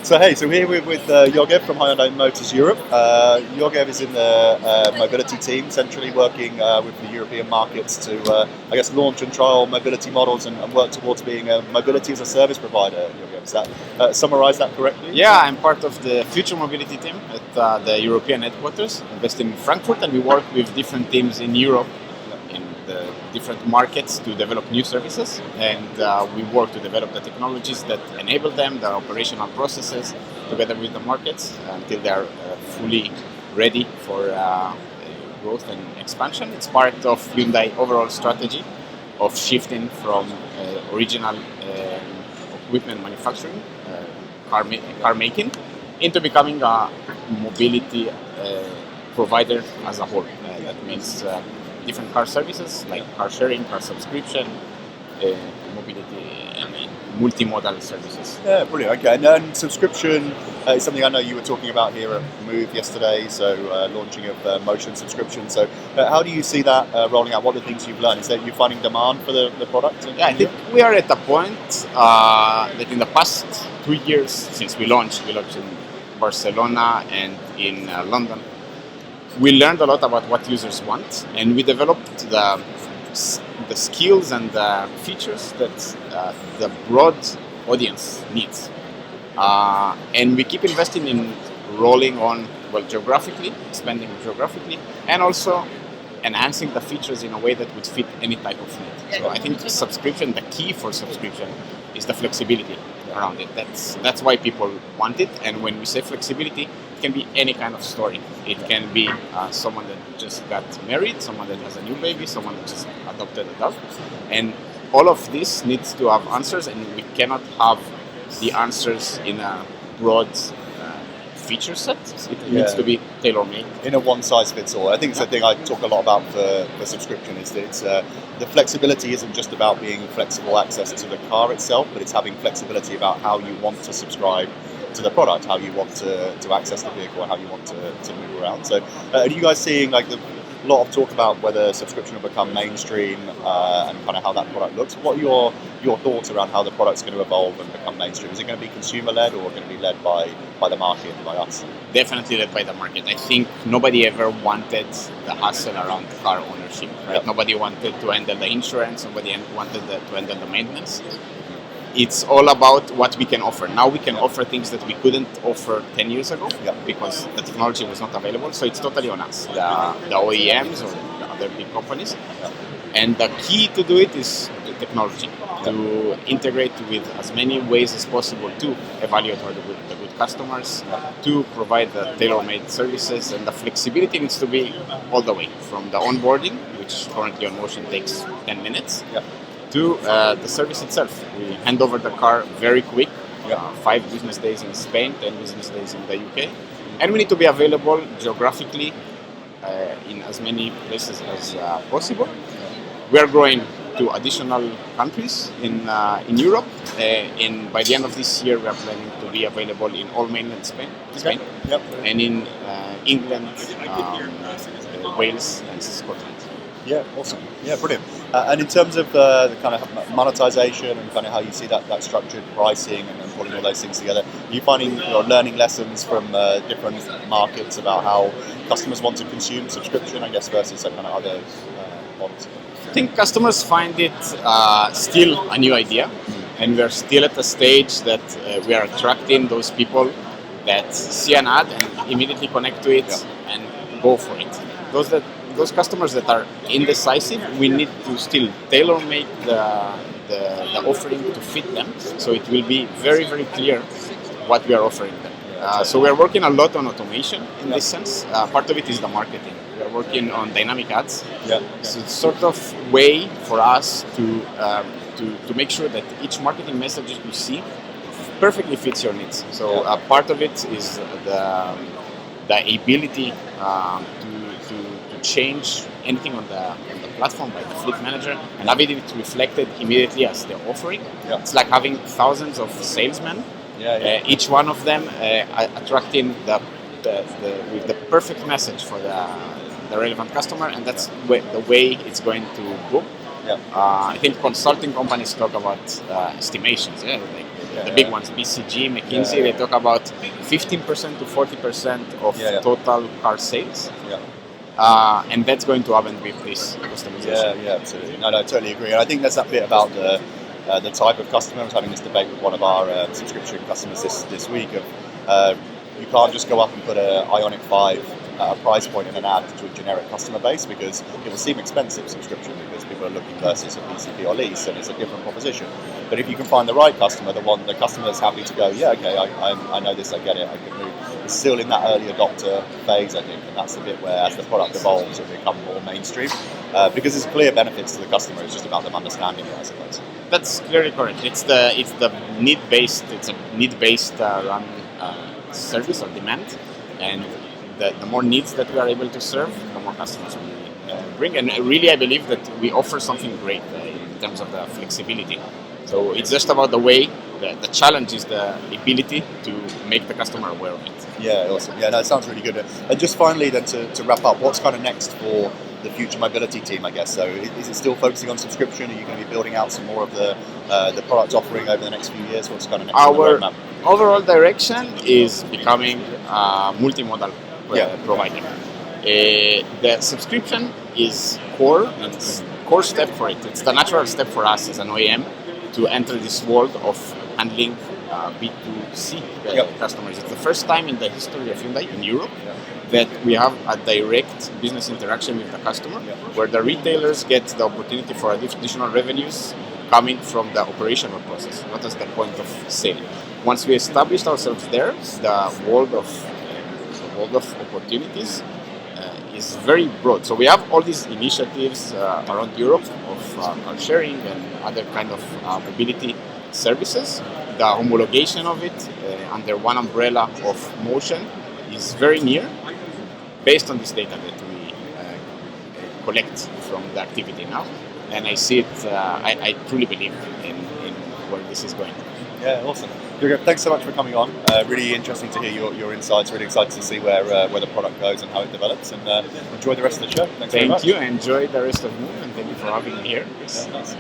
So hey, so here we're with Yogev from Hyundai Motors Europe. Yogev is in the mobility team, centrally working with the European markets to, I guess, launch and trial mobility models and work towards being a mobility as a service provider. Yogev, is that summarize that correctly? Yeah, I'm part of the future mobility team at the European headquarters, based in Frankfurt, and we work with different teams in Europe, in the different markets, to develop new services, and we work to develop the technologies that enable them, the operational processes, together with the markets until they are fully ready for growth and expansion. It's part of Hyundai overall strategy of shifting from original equipment manufacturing, car making, into becoming a mobility provider as a whole. That means different car services like car sharing, car subscription, mobility, and multi-modal services. Yeah, brilliant. Okay, and then subscription is something I know you were talking about here at Move yesterday. So launching of Mocean subscription. So how do you see that rolling out? What are the things you've learned? Is that you're finding demand for the product? Yeah, I think we are at a point that in the past 2 years since we launched in Barcelona and in London, we learned a lot about what users want, and we developed the skills and the features that the broad audience needs. And we keep investing in rolling on, geographically, expanding geographically, and also enhancing the features in a way that would fit any type of need. So I think subscription, the key for subscription is the flexibility around it. That's why people want it. And when we say flexibility, it can be any kind of story. It can be someone that just got married, someone that has a new baby, someone that just adopted a dog. And all of this needs to have answers, and we cannot have the answers in a broad feature set. It needs to be tailor-made. In a one-size-fits-all. I think it's the thing I talk a lot about for subscription is that it's the flexibility isn't just about being flexible access to the car itself, but it's having flexibility about how you want to subscribe to the product, how you want to access the vehicle, how you want to move around. So are you guys seeing like a lot of talk about whether subscription will become mainstream and kind of how that product looks? What are your thoughts around how the product's going to evolve and become mainstream? Is it going to be consumer-led or going to be led by the market, by us? Definitely led by the market. I think nobody ever wanted the hassle around car ownership. Right? Yep. Nobody wanted to handle the insurance. Nobody wanted to handle the maintenance. It's all about what we can offer. Now we can offer things that we couldn't offer 10 years ago because the technology was not available. So it's totally on us, the OEMs or the other big companies. And the key to do it is the technology, to integrate with as many ways as possible to evaluate the good customers, to provide the tailor-made services, and the flexibility needs to be all the way from the onboarding, which currently on Mocean takes 10 minutes, to the service itself. We hand over the car very quick, 5 business days in Spain, 10 business days in the UK, and we need to be available geographically in as many places as possible. We are growing to additional countries in Europe, and by the end of this year we are planning to be available in all mainland Spain, and in England, Wales and Scotland. Yeah, awesome. Yeah, brilliant. And in terms of the kind of monetization and kind of how you see that structured pricing and putting all those things together, are you finding learning lessons from different markets about how customers want to consume subscription, I guess, versus kind of other models? I think customers find it still a new idea, and we are still at a stage that we are attracting those people that see an ad and immediately connect to it and go for it. Those customers that are indecisive, we need to still tailor-make the offering to fit them, so it will be very, very clear what we are offering them. So we are working a lot on automation in this sense. Part of it is the marketing. We are working on dynamic ads. So it's sort of way for us to make sure that each marketing message you see perfectly fits your needs. So part of it is the ability to change anything on the platform by the fleet manager and have it reflected immediately as the offering. It's like having thousands of salesmen, each one of them attracting with the perfect message for the relevant customer, and that's the way it's going to go. I think consulting companies talk about estimations. Like the big ones, BCG, McKinsey, they talk about 15% to 40% of total car sales. And that's going to happen with this customization. Yeah, absolutely. No, I totally agree. And I think there's that bit about the type of customer. I was having this debate with one of our subscription customers this week of you can't just go up and put an Ioniq 5 at a price point in an ad to a generic customer base, because it will seem expensive subscription because people are looking versus a PCP or lease, and it's a different proposition. But if you can find the right customer, the customer is happy to go, yeah, okay, I know this, I get it, I can move. It's still in that early adopter phase, I think, and that's the bit where as the product evolves, it will become more mainstream because there's clear benefits to the customer. It's just about them understanding it, I suppose. That's very correct. It's the need-based run service or demand, and the more needs that we are able to serve, the more customers we bring. And really, I believe that we offer something great in terms of the flexibility. So it's just about the way. The challenge is the ability to make the customer aware of it. Yeah, awesome. Yeah, no, it sounds really good. And just finally, then to wrap up, what's kind of next for the future mobility team, I guess? So is it still focusing on subscription? Are you going to be building out some more of the product offering over the next few years? What's kind of next on the roadmap? Overall direction is becoming a multi-modal provider. The subscription is core. It's core step for it. It's the natural step for us as an OEM to enter this world of handling B2C customers. It's the first time in the history of Hyundai in Europe that we have a direct business interaction with the customer, where the retailers get the opportunity for additional revenues coming from the operational process, not as the point of sale. Once we established ourselves there, the world of opportunities is very broad. So we have all these initiatives around Europe of car sharing and other kind of mobility services. The homologation of it under one umbrella of Mocean is very near, based on this data that we collect from the activity now. And I see it, I truly believe in where this is going. Yeah, awesome. Yogev, thanks so much for coming on. Really interesting to hear your insights. Really excited to see where the product goes and how it develops. And enjoy the rest of the show. Thanks very much. Thank you. Enjoy the rest of the move, and thank you for having me here. Yeah, nice.